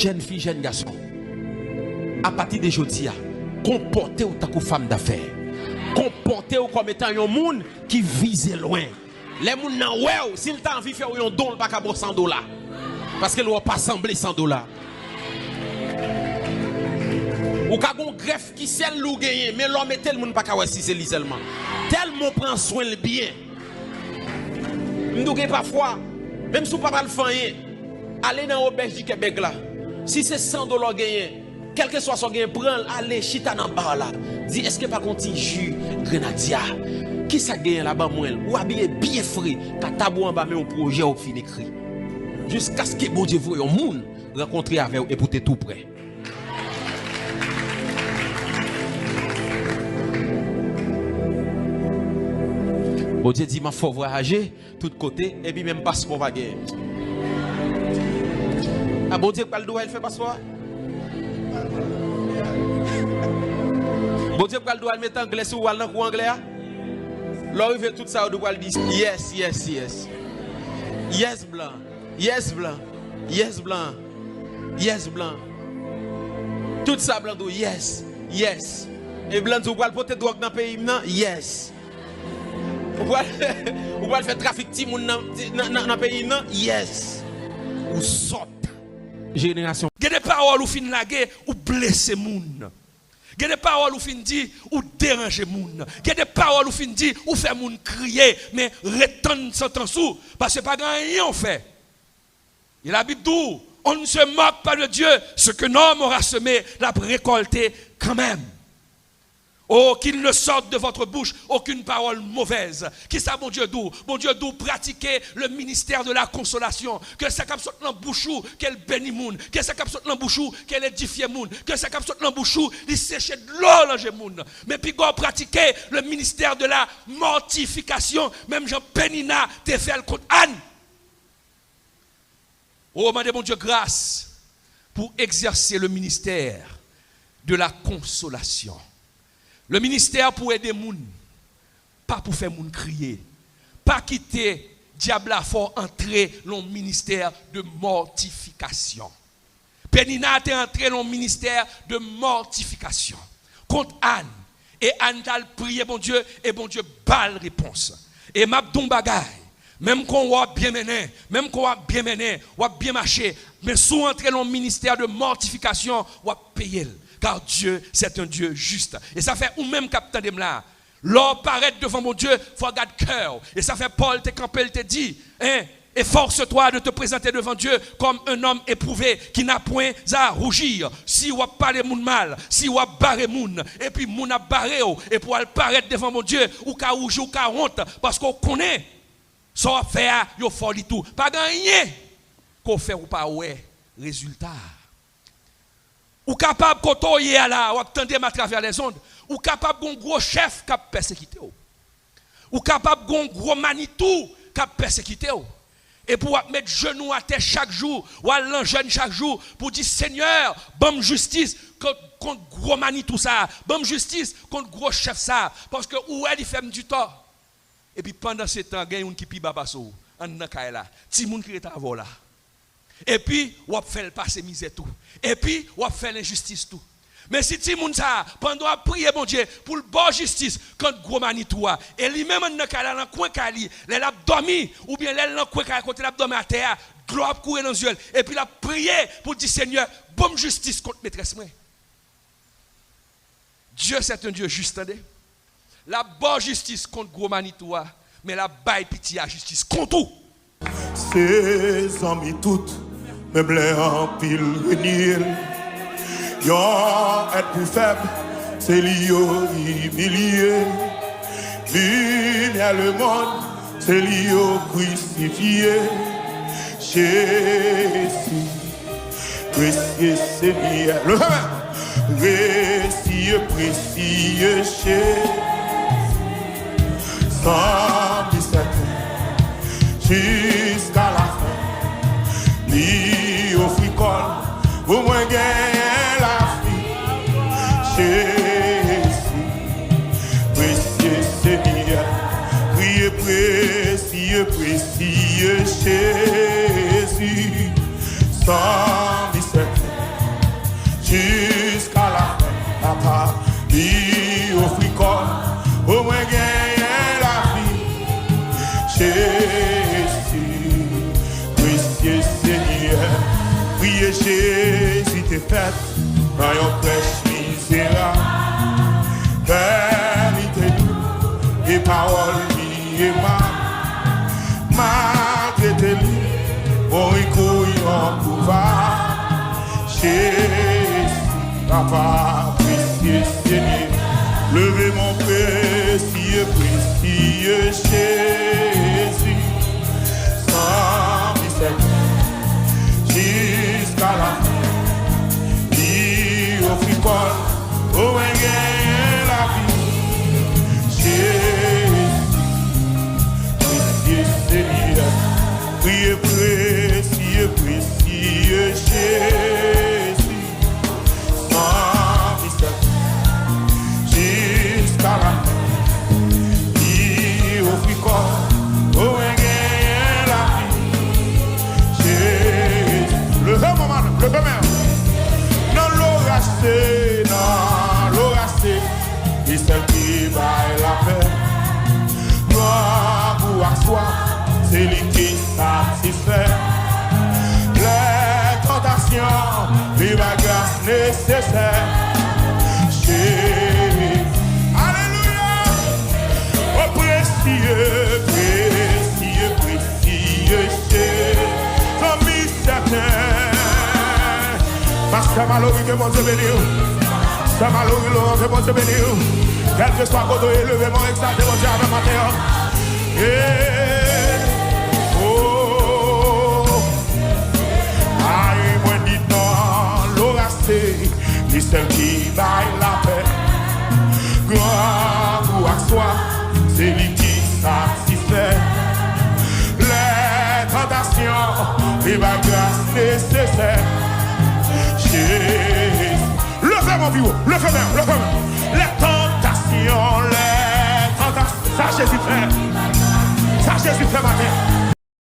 Jeune fille, jeune garçon, à partir de aujourd'hui, comportez-vous comme femme d'affaires. Comportez-vous comme étant un monde qui vise loin. Les gens nan ouais, s'il t'a envie de faire un don, pas qu'à 100 $. Parce que ne va pas sembler 100 $. Ou ka gon greffe qui sel lou gagner, mais l'homme est tellement pas qu'à si c'est lui seulement. Tellement prend soin le bien. M'douke parfois, même si vous pas le faire, allez dans l'auberge du Québec là. Si c'est 100 $ gagné, quel que soit son gain, prends, allez, chita dans bar là. Dis, est-ce que pas continue jus grenadier? Qui ça gagne là-bas, moi? Ou habillé bien frais, quand tabou en bas, mais un projet au fin écrit. Jusqu'à ce que bon Dieu voie un monde rencontrer avec vous et pour tout près. Bon Dieu dit, il faut voyager, tout côté, et puis même passeport va gagner. Ah bon Dieu, quel doit il fait passeport? Bon Dieu, quel doit il mettre anglais sur ou anglais? L'arrivée tout ça, on doit dire yes, yes, yes. Yes, blanc. Yes, blanc. Yes, blanc. Yes, blanc. Tout ça, blanc, yes, yes. Et blanc, vous pouvez porter drogue dans le pays, non? Yes. Vous pouvez faire trafic dans le pays, non? Yes. Ou saute. Génération. Il y a des paroles où fin laguer ou blesser moun. Il y a des paroles où fin dit ou déranger moun. Il y a des paroles où fin dit ou faire moun crier mais retendre sans temps sous parce que pas grand rien on fait. Il a dit d'où on ne se moque pas de Dieu, ce que l'homme aura semé l'a récolté quand même. Oh, qu'il ne sorte de votre bouche aucune parole mauvaise. Qui ça, bon Dieu d'où? Bon Dieu d'où pratiquer le ministère de la consolation. Que ça cap sorte dans bouchou, qu'elle bénit moun. Que ça cap sorte dans bouchou, qu'elle édifie moun. Que ça cap sorte dans bouchou, il sèche de l'eau dans moun. Mais puis go pratiquer le ministère de la mortification. Même Jean Pénina te fait le contre Anne. Oh, demandez mon Dieu grâce pour exercer le ministère de la consolation. Le ministère pour aider moun, pas pour faire moun crier, pas quitter diable à fort entrer dans le ministère de mortification. Pénina est entré dans le ministère de mortification contre Anne. Et Anne a prié bon Dieu et bon Dieu balle réponse. Et m'a don bagay, même qu'on va bien mener, même qu'on va bien mener, on va bien marcher, mais sous entrer dans le ministère de mortification, on va payer. Car Dieu, c'est un Dieu juste. Et ça fait ou même capitaine de là. L'or paraît devant mon Dieu, il faut garder cœur. Et ça fait Paul te campé, il te dit, hein, efforce-toi de te présenter devant Dieu comme un homme éprouvé qui n'a point à rougir. Si on parle moun mal, si on barre moun, et puis moun a barré, et pour paraître devant mon Dieu, ou ka rougir, ou ka honte, parce qu'on connaît, ça va faire, yo folie tout. Pas gagner, qu'on fait ou pas, ouais, résultat. Ou capable de côtoyer là, ou attendre à travers les ondes, ou capable d'un gros chef qui a persécuté. Ou capable d'un gros manitou qui a persécuté. Et pour mettre genou à terre chaque jour, ou aller jeune chaque jour, pour dire Seigneur, bonne justice contre gros manitou ça, bonne justice contre gros chef ça, parce que où elle fait du tort. Et puis pendant ce temps, il y a un qui pi babasso, en là, ti moun qui est à là. Et puis, on va faire passer misère tout. Et puis, on va faire l'injustice tout. Mais si ti moun ça, pendant à prier mon Dieu pour le bon justice contre gros manitoua, et lui-même dans le coin kali, elle a dormi ou bien elle dans le coin kali côté l'abdomen à terre, gloire courir dans les yeux et puis la prier pour dire Seigneur, bonne justice contre maîtresse moi. Dieu c'est un Dieu juste, attendez. La bonne justice contre gros manitoua, mais la baille pitié à justice contre tout. Ses amis toutes me blé en pile venir. Yon est plus faible, c'est l'io humilié. Lumière le monde, c'est l'io crucifié. Jésus, précieux Seigneur, précieux, précieux Jésus. 117 jusqu'à la fin, li au fricole, au moins gagne la vie. Jésus, précieux Seigneur, priez précieux, précieux Jésus. 117 jusqu'à la fin. Papa, il offrit comme au moins gagner la vie. Jésus, précieux Seigneur, priez Jésus t'es fait dans un prêche misérable. Vérité et parole et malgré tes livres, on y couille en pouvoir. Jésus, Papa, précieux Seigneur, levez mon précieux, précieux Jésus, sans misère, jusqu'à la fin, il offrit quoi, au moins gagner la vie. Jésus, précieux Seigneur, priez précieux, précieux Jésus, sans misère, jusqu'à la fin, il offrit quoi, au moins gagner la vie. Jésus, levez mon mari, levez moi. Non l'oracé, et celle qui baille la paix. Gloire pour à soi, c'est lui qui satisfait. Les tentations, les bagages nécessaires. Jésus, alléluia, oh précieux, précieux, précieux Jésus, ton mystère. Parce que malheureux que mon Dieu bénisse, c'est malheureux que mon Dieu bénisse. Quel que soit côté élevé, mon exalté, mon Dieu avec ma terre. Oh, aïe, moi dit non, l'oracé, les seuls qui baillent la paix. Gloire ou à soi, c'est lui qui satisfait. Les tentations, les bagages nécessaires. Jésus, levez mon bureau, levez-moi, levez-moi.